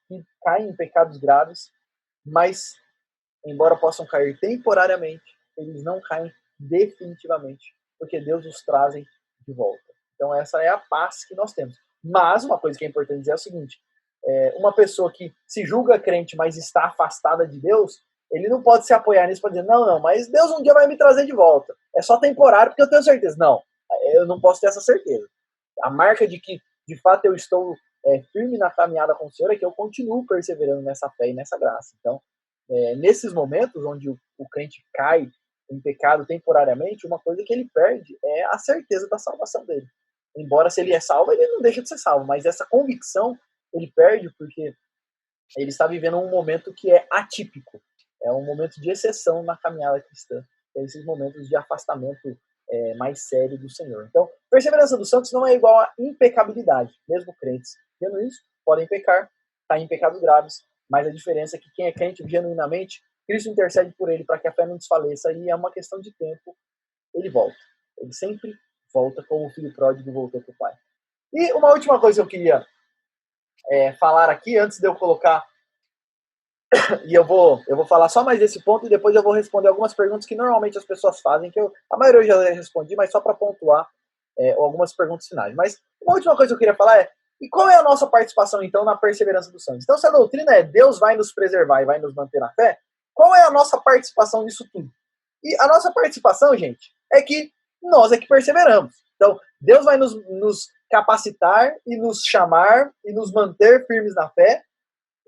que caem em pecados graves, mas, embora possam cair temporariamente, eles não caem definitivamente, porque Deus os traz de volta. Então essa é a paz que nós temos. Mas uma coisa que é importante dizer é o seguinte: uma pessoa que se julga crente, mas está afastada de Deus, ele não pode se apoiar nisso para dizer, não, mas Deus um dia vai me trazer de volta. É só temporário porque eu tenho certeza. Não, eu não posso ter essa certeza. A marca de que, de fato, eu estou firme na caminhada com o Senhor é que eu continuo perseverando nessa fé e nessa graça. Então, nesses momentos onde o crente cai em pecado temporariamente, uma coisa que ele perde é a certeza da salvação dele. Embora, se ele é salvo, ele não deixa de ser salvo, mas essa convicção ele perde porque ele está vivendo um momento que é atípico. É um momento de exceção na caminhada cristã. É esses momentos de afastamento mais sério do Senhor. Então, perseverança dos santos não é igual a impecabilidade. Mesmo crentes genuínos podem pecar, cair em pecados graves, mas a diferença é que quem é crente genuinamente, Cristo intercede por ele para que a fé não desfaleça e é uma questão de tempo, ele volta. Ele sempre volta como o filho pródigo voltou para o pai. E uma última coisa que eu queria falar aqui, antes de eu colocar, e eu vou falar só mais desse ponto e depois eu vou responder algumas perguntas que normalmente as pessoas fazem, que a maioria eu já respondi, mas só para pontuar algumas perguntas finais. Mas uma última coisa que eu queria falar e qual é a nossa participação, então, na perseverança dos santos? Então, se a doutrina é Deus vai nos preservar e vai nos manter na fé, qual é a nossa participação nisso tudo? E a nossa participação, gente, é que nós é que perseveramos. Então, Deus vai nos capacitar e nos chamar e nos manter firmes na fé.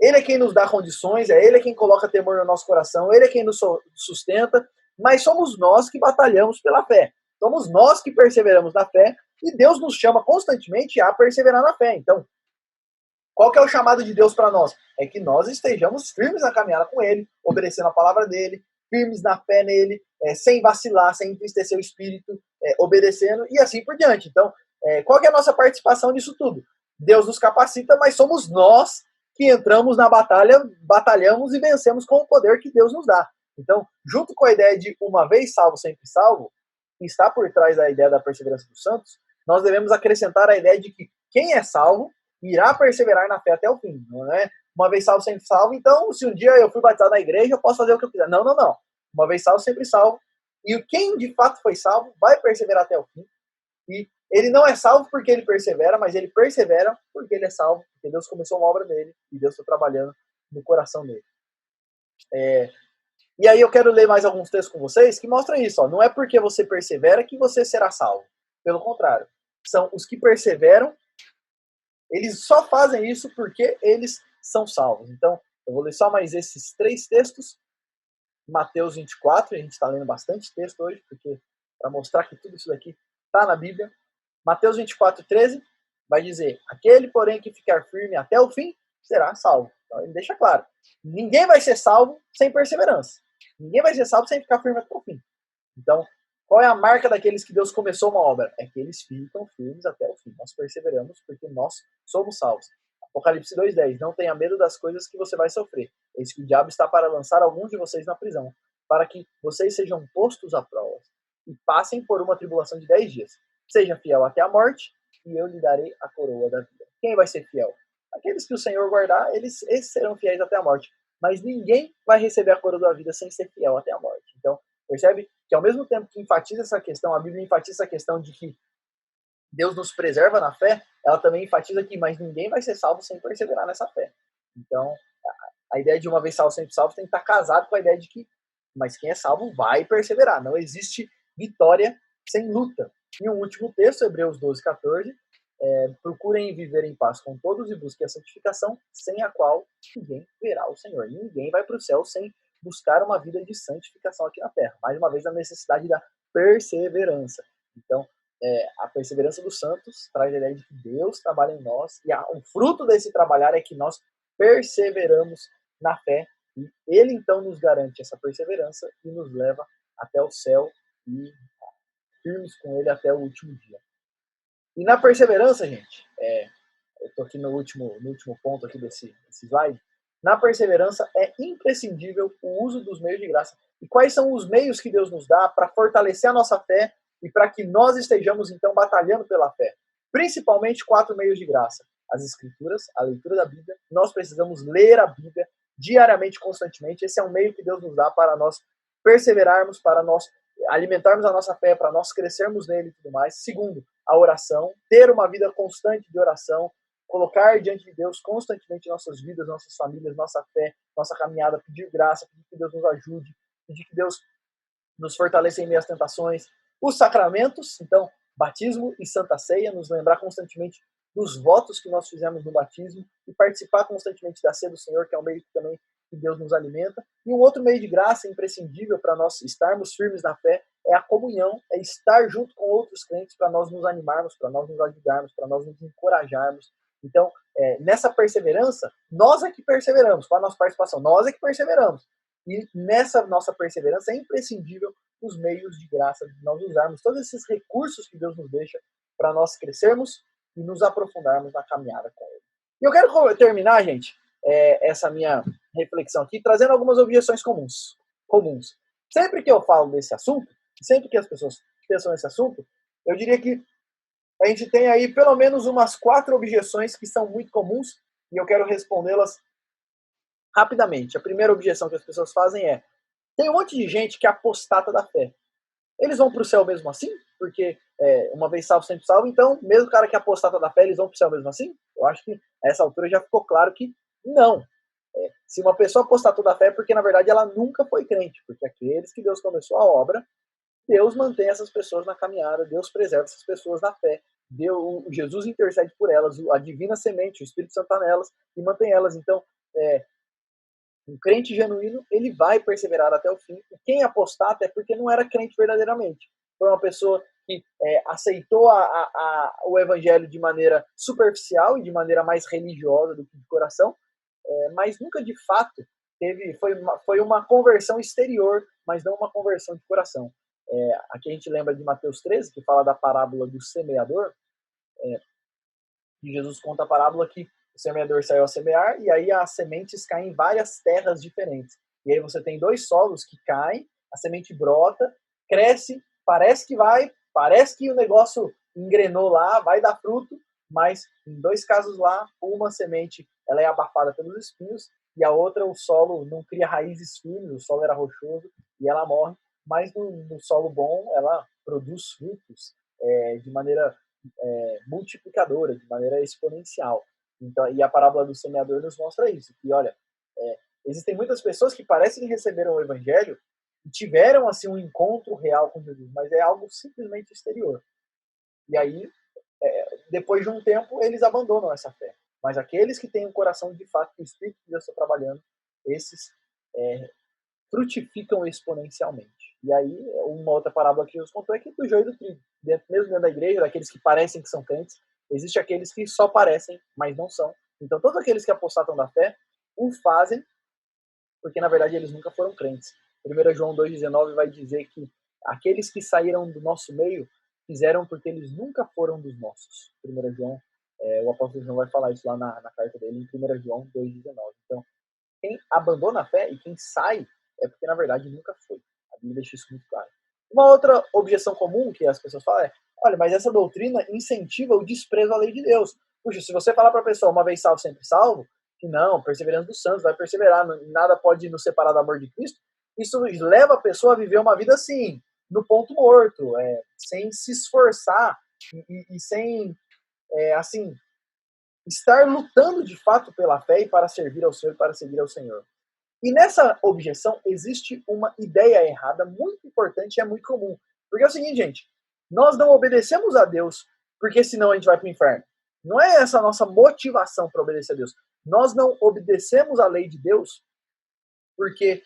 Ele é quem nos dá condições, é Ele quem coloca temor no nosso coração, Ele é quem nos sustenta, mas somos nós que batalhamos pela fé. Somos nós que perseveramos na fé e Deus nos chama constantemente a perseverar na fé. Então, qual que é o chamado de Deus para nós? É que nós estejamos firmes na caminhada com Ele, obedecendo a palavra dEle, firmes na fé nele, sem vacilar, sem entristecer o espírito, obedecendo e assim por diante. Então, qual que é a nossa participação nisso tudo? Deus nos capacita, mas somos nós que entramos na batalha, batalhamos e vencemos com o poder que Deus nos dá. Então, junto com a ideia de uma vez salvo, sempre salvo, que está por trás da ideia da perseverança dos santos, nós devemos acrescentar a ideia de que quem é salvo irá perseverar na fé até o fim, não é? Uma vez salvo, sempre salvo. Então, se um dia eu fui batizado na igreja, eu posso fazer o que eu quiser. Não, não, não. Uma vez salvo, sempre salvo. E quem de fato foi salvo vai perseverar até o fim. E ele não é salvo porque ele persevera, mas ele persevera porque ele é salvo, porque Deus começou uma obra nele e Deus está trabalhando no coração dele. E aí eu quero ler mais alguns textos com vocês que mostram isso. Ó. Não é porque você persevera que você será salvo. Pelo contrário. São os que perseveram, eles só fazem isso porque eles são salvos. Então, eu vou ler só mais esses 3 textos. Mateus 24, a gente está lendo bastante texto hoje, porque para mostrar que tudo isso daqui está na Bíblia. Mateus 24, 13 vai dizer: aquele, porém, que ficar firme até o fim, será salvo. Então ele deixa claro: ninguém vai ser salvo sem perseverança. Ninguém vai ser salvo sem ficar firme até o fim. Então, qual é a marca daqueles que Deus começou uma obra? É que eles ficam firmes até o fim. Nós perseveramos porque nós somos salvos. Apocalipse 2,10. Não tenha medo das coisas que você vai sofrer. Eis que o diabo está para lançar alguns de vocês na prisão, para que vocês sejam postos à prova e passem por uma tribulação de 10 dias. Seja fiel até a morte, e eu lhe darei a coroa da vida. Quem vai ser fiel? Aqueles que o Senhor guardar, esses serão fiéis até a morte. Mas ninguém vai receber a coroa da vida sem ser fiel até a morte. Então, percebe que ao mesmo tempo que enfatiza essa questão, a Bíblia enfatiza a questão de que Deus nos preserva na fé, ela também enfatiza que mas ninguém vai ser salvo sem perseverar nessa fé. Então, a ideia de uma vez salvo, sempre salvo tem que estar casado com a ideia de que mas quem é salvo vai perseverar. Não existe vitória sem luta. E um último texto, Hebreus 12, 14, procurem viver em paz com todos e busquem a santificação, sem a qual ninguém verá o Senhor. Ninguém vai para o céu sem buscar uma vida de santificação aqui na terra. Mais uma vez, a necessidade da perseverança. Então, a perseverança dos santos traz a ideia de que Deus trabalha em nós e um fruto desse trabalhar é que nós perseveramos na fé e Ele então nos garante essa perseverança e nos leva até o céu e firmes com Ele até o último dia. E na perseverança, gente, eu estou aqui no último ponto aqui desse slide, na perseverança é imprescindível o uso dos meios de graça. E quais são os meios que Deus nos dá para fortalecer a nossa fé e para que nós estejamos, então, batalhando pela fé? Principalmente 4 meios de graça. As Escrituras, a leitura da Bíblia. Nós precisamos ler a Bíblia diariamente, constantemente. Esse é um meio que Deus nos dá para nós perseverarmos, para nós alimentarmos a nossa fé, para nós crescermos nele e tudo mais. Segundo, a oração, ter uma vida constante de oração, colocar diante de Deus constantemente nossas vidas, nossas famílias, nossa fé, nossa caminhada, pedir graça, pedir que Deus nos ajude, pedir que Deus nos fortaleça em meio às tentações. Os sacramentos, então, batismo e Santa Ceia, nos lembrar constantemente dos votos que nós fizemos no batismo e participar constantemente da ceia do Senhor, que é um meio também que Deus nos alimenta. E um outro meio de graça imprescindível para nós estarmos firmes na fé é a comunhão, é estar junto com outros crentes para nós nos animarmos, para nós nos ajudarmos, para nós nos encorajarmos. Então, nessa perseverança, nós é que perseveramos, com a nossa participação, nós é que perseveramos. E nessa nossa perseverança é imprescindível os meios de graça de nós usarmos todos esses recursos que Deus nos deixa para nós crescermos e nos aprofundarmos na caminhada com Ele. E eu quero terminar, gente, essa minha reflexão aqui, trazendo algumas objeções comuns. Sempre que eu falo desse assunto, sempre que as pessoas pensam nesse assunto, eu diria que a gente tem aí pelo menos umas 4 objeções que são muito comuns e eu quero respondê-las rapidamente. A primeira objeção que as pessoas fazem é: tem um monte de gente que é apostata da fé. Eles vão para o céu mesmo assim? Porque uma vez salvo, sempre salvo. Então, mesmo o cara que é apostata da fé, eles vão para o céu mesmo assim? Eu acho que a essa altura já ficou claro que não. Se uma pessoa apostatou da fé é porque, na verdade, ela nunca foi crente. Porque aqueles que Deus começou a obra, Deus mantém essas pessoas na caminhada, Deus preserva essas pessoas na fé. Jesus intercede por elas, a divina semente, o Espírito Santo está nelas e mantém elas. Então, um crente genuíno, ele vai perseverar até o fim. E quem apostata é porque não era crente verdadeiramente. Foi uma pessoa que aceitou o evangelho de maneira superficial e de maneira mais religiosa do que de coração, mas nunca de fato foi uma conversão exterior, mas não uma conversão de coração. Aqui a gente lembra de Mateus 13, que fala da parábola do semeador, que Jesus conta a parábola que o semeador saiu a semear e aí as sementes caem em várias terras diferentes. E aí você tem 2 solos que caem, a semente brota, cresce, parece que o negócio engrenou lá, vai dar fruto, mas em 2 casos lá, uma semente ela é abafada pelos espinhos e a outra o solo não cria raízes firmes, o solo era rochoso e ela morre, mas no solo bom ela produz frutos de maneira multiplicadora, de maneira exponencial. Então, e a parábola do semeador nos mostra isso, que olha, existem muitas pessoas que parecem que receberam o evangelho e tiveram assim um encontro real com Jesus, mas é algo simplesmente exterior. E aí, depois de um tempo, eles abandonam essa fé. Mas aqueles que têm um coração de fato, que o Espírito de Deus está trabalhando, esses frutificam exponencialmente. E aí, uma outra parábola que Jesus contou é que do joio e do trigo. Mesmo dentro da igreja, daqueles que parecem que são crentes, existe aqueles que só parecem, mas não são. Então, todos aqueles que apostatam da fé, o fazem porque, na verdade, eles nunca foram crentes. 1 João 2,19 vai dizer que aqueles que saíram do nosso meio fizeram porque eles nunca foram dos nossos. 1 João, o apóstolo João vai falar isso lá na carta dele, em 1 João 2,19. Então, quem abandona a fé e quem sai é porque, na verdade, nunca foi. A Bíblia deixa isso muito claro. Uma outra objeção comum que as pessoas falam é: olha, mas essa doutrina incentiva o desprezo à lei de Deus. Puxa, se você falar para a pessoa uma vez salvo, sempre salvo, que não, perseverança dos santos, vai perseverar, nada pode nos separar do amor de Cristo, isso leva a pessoa a viver uma vida assim, no ponto morto, sem se esforçar e sem, assim, estar lutando de fato pela fé e para servir ao Senhor, para seguir ao Senhor. E nessa objeção existe uma ideia errada muito importante e é muito comum. Porque é o seguinte, gente, nós não obedecemos a Deus porque senão a gente vai para o inferno. Não é essa a nossa motivação para obedecer a Deus. Nós não obedecemos a lei de Deus porque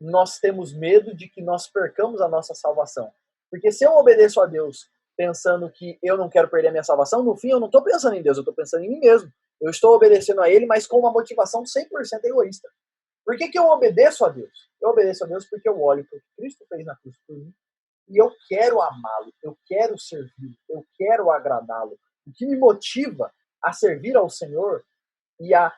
nós temos medo de que nós percamos a nossa salvação. Porque se eu obedeço a Deus pensando que eu não quero perder a minha salvação, no fim eu não estou pensando em Deus, eu estou pensando em mim mesmo. Eu estou obedecendo a Ele, mas com uma motivação 100% egoísta. Por que eu obedeço a Deus? Eu obedeço a Deus porque eu olho para o que Cristo fez na cruz por mim e eu quero amá-lo, eu quero servir, eu quero agradá-lo. O que me motiva a servir ao Senhor e a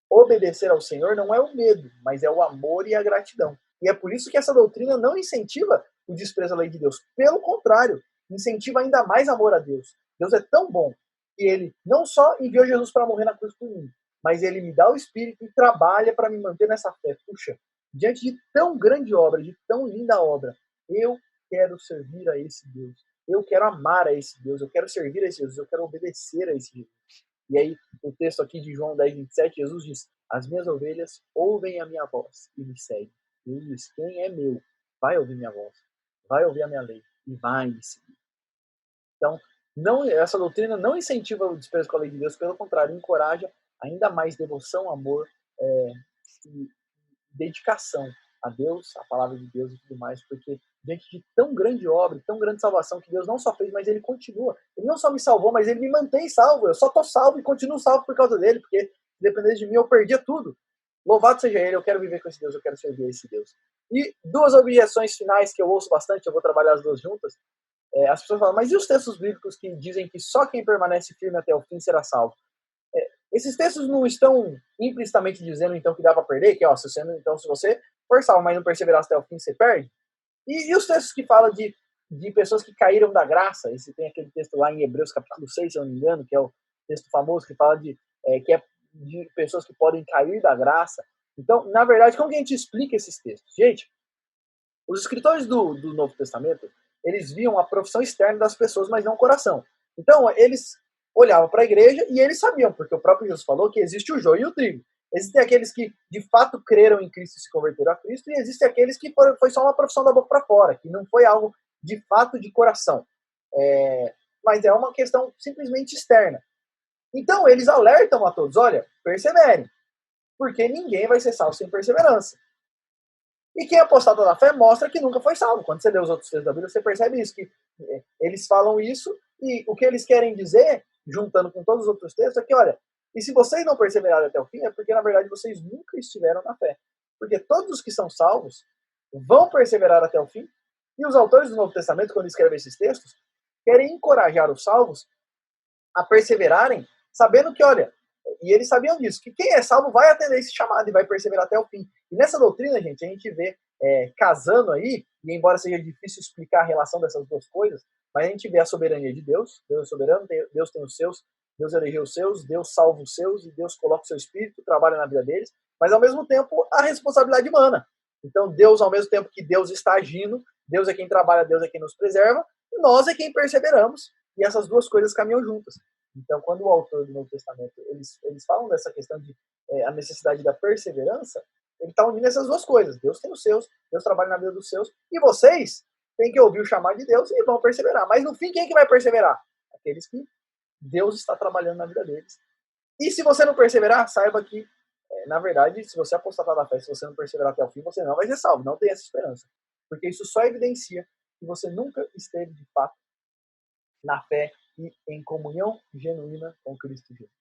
obedecer ao Senhor não é o medo, mas é o amor e a gratidão. E é por isso que essa doutrina não incentiva o desprezo à lei de Deus. Pelo contrário, incentiva ainda mais amor a Deus. Deus é tão bom que Ele não só enviou Jesus para morrer na cruz por mim, mas Ele me dá o Espírito e trabalha para me manter nessa fé. Puxa, diante de tão grande obra, de tão linda obra, eu quero servir a esse Deus. eu quero amar a esse Deus, eu quero servir a esse Deus, eu quero obedecer a esse Jesus. E aí, o texto aqui de João 10:27, Jesus diz: as minhas ovelhas ouvem a minha voz e me seguem. Ele diz: quem é meu vai ouvir minha voz, vai ouvir a minha lei e vai me seguir. Então, essa doutrina não incentiva o desprezo com a lei de Deus, pelo contrário, encoraja ainda mais devoção, amor e dedicação a Deus, a palavra de Deus e tudo mais, porque diante de tão grande obra, tão grande salvação que Deus não só fez, mas ele continua. Ele não só me salvou, mas ele me mantém salvo. Eu só estou salvo e continuo salvo por causa dele, porque se dependesse de mim eu perdia tudo. Louvado seja ele, eu quero viver com esse Deus, eu quero servir a esse Deus. E duas objeções finais que eu ouço bastante, eu vou trabalhar as duas juntas. As pessoas falam, mas e os textos bíblicos que dizem que só quem permanece firme até o fim será salvo? Esses textos não estão implicitamente dizendo, então, que dá para perder? Que, se você for salvo, mas não perseverar até o fim, você perde? E os textos que falam de pessoas que caíram da graça? Esse tem aquele texto lá em Hebreus capítulo 6, se eu não me engano, que é o texto famoso que fala de pessoas que podem cair da graça. Então, na verdade, como que a gente explica esses textos? Gente, os escritores do Novo Testamento, eles viam a profissão externa das pessoas, mas não o coração. Então, eles olhavam para a igreja e eles sabiam, porque o próprio Jesus falou que existe o joio e o trigo. Existem aqueles que, de fato, creram em Cristo e se converteram a Cristo, e existem aqueles que foi só uma profissão da boca para fora, que não foi algo, de fato, de coração. Mas é uma questão simplesmente externa. Então, eles alertam a todos, olha, perseverem, porque ninguém vai ser salvo sem perseverança. E quem é apostata da fé mostra que nunca foi salvo. Quando você lê os outros textos da Bíblia, você percebe isso, que eles falam isso, e o que eles querem dizer, juntando com todos os outros textos, é que, olha, e se vocês não perseverarem até o fim, é porque, na verdade, vocês nunca estiveram na fé. Porque todos os que são salvos vão perseverar até o fim, e os autores do Novo Testamento, quando escrevem esses textos, querem encorajar os salvos a perseverarem, sabendo que, olha, e eles sabiam disso, que quem é salvo vai atender esse chamado e vai perseverar até o fim. E nessa doutrina, gente, a gente vê casando aí, e embora seja difícil explicar a relação dessas duas coisas, mas a gente vê a soberania de Deus, Deus é soberano, Deus tem os seus, Deus elegeu os seus, Deus salva os seus, e Deus coloca o seu espírito, trabalha na vida deles, mas ao mesmo tempo a responsabilidade humana. Então Deus, ao mesmo tempo que Deus está agindo, Deus é quem trabalha, Deus é quem nos preserva, e nós é quem perseveramos, e essas duas coisas caminham juntas. Então, quando o autor do Novo Testamento, eles falam dessa questão de a necessidade da perseverança, ele está unindo essas duas coisas. Deus tem os seus, Deus trabalha na vida dos seus, e vocês têm que ouvir o chamado de Deus e vão perseverar. Mas no fim, quem é que vai perseverar? Aqueles que Deus está trabalhando na vida deles. E se você não perseverar, saiba que, na verdade, se você apostatar da fé, se você não perseverar até o fim, você não vai ser salvo. Não tem essa esperança. Porque isso só evidencia que você nunca esteve, de fato, na fé e em comunhão genuína com Cristo Jesus.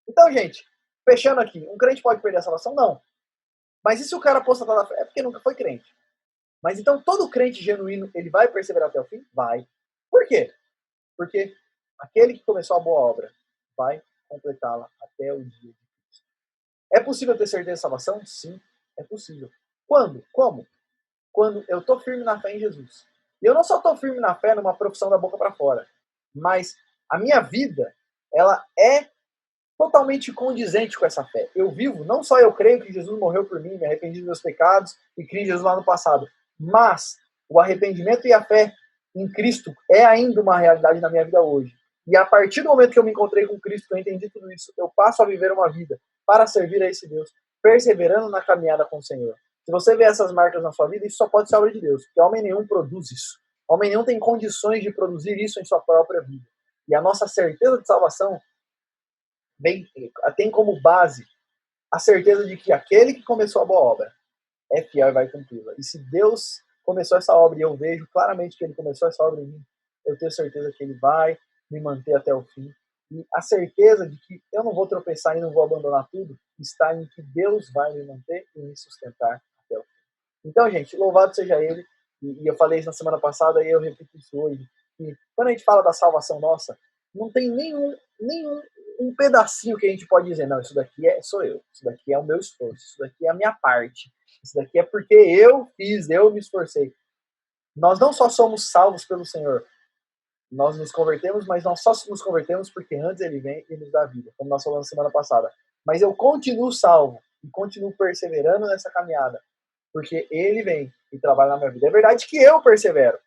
Então, gente, fechando aqui, um crente pode perder a salvação? Não. Mas e se o cara apostatar da fé? É porque nunca foi crente. Mas então todo crente genuíno, ele vai perseverar até o fim? Vai. Por quê? Porque aquele que começou a boa obra vai completá-la até o dia de Cristo. É possível ter certeza de salvação? Sim, é possível. Quando? Como? Quando eu estou firme na fé em Jesus. E eu não só estou firme na fé numa profissão da boca para fora, mas a minha vida, ela é totalmente condizente com essa fé. Eu vivo, não só eu creio que Jesus morreu por mim, me arrependi dos meus pecados e criei Jesus lá no passado, mas o arrependimento e a fé em Cristo é ainda uma realidade na minha vida hoje. E a partir do momento que eu me encontrei com Cristo, que eu entendi tudo isso, eu passo a viver uma vida para servir a esse Deus, perseverando na caminhada com o Senhor. Se você vê essas marcas na sua vida, isso só pode ser obra de Deus, porque homem nenhum produz isso. Homem nenhum tem condições de produzir isso em sua própria vida. E a nossa certeza de salvação tem como base a certeza de que aquele que começou a boa obra é fiel e vai cumpri-la. E se Deus começou essa obra e eu vejo claramente que ele começou essa obra em mim, eu tenho certeza que ele vai me manter até o fim. E a certeza de que eu não vou tropeçar e não vou abandonar tudo está em que Deus vai me manter e me sustentar até o fim. Então, gente, louvado seja ele. E eu falei isso na semana passada e eu repito isso hoje. E quando a gente fala da salvação nossa, não tem nenhum um pedacinho que a gente pode dizer, não, isso daqui sou eu, isso daqui é o meu esforço, isso daqui é a minha parte, isso daqui é porque eu fiz, eu me esforcei. Nós não só somos salvos pelo Senhor, nós nos convertemos, mas nós só nos convertemos porque antes ele vem e nos dá vida, como nós falamos semana passada. Mas eu continuo salvo e continuo perseverando nessa caminhada, porque ele vem e trabalha na minha vida. É verdade que eu persevero,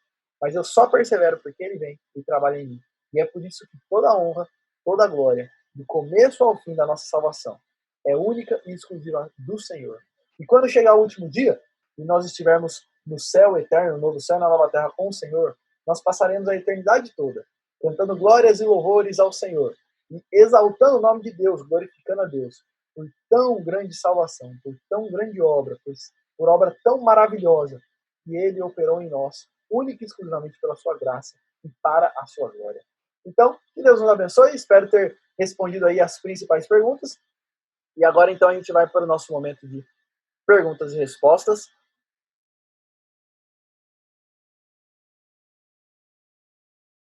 mas eu só persevero porque Ele vem e trabalha em mim. E é por isso que toda a honra, toda a glória, do começo ao fim da nossa salvação, é única e exclusiva do Senhor. E quando chegar o último dia, e nós estivermos no céu eterno, no novo céu e na nova terra com o Senhor, nós passaremos a eternidade toda, cantando glórias e louvores ao Senhor, e exaltando o nome de Deus, glorificando a Deus, por tão grande salvação, por tão grande obra, por obra tão maravilhosa que Ele operou em nós, única e exclusivamente pela sua graça e para a sua glória. Então, que Deus nos abençoe, espero ter respondido aí as principais perguntas. E agora, então, a gente vai para o nosso momento de perguntas e respostas.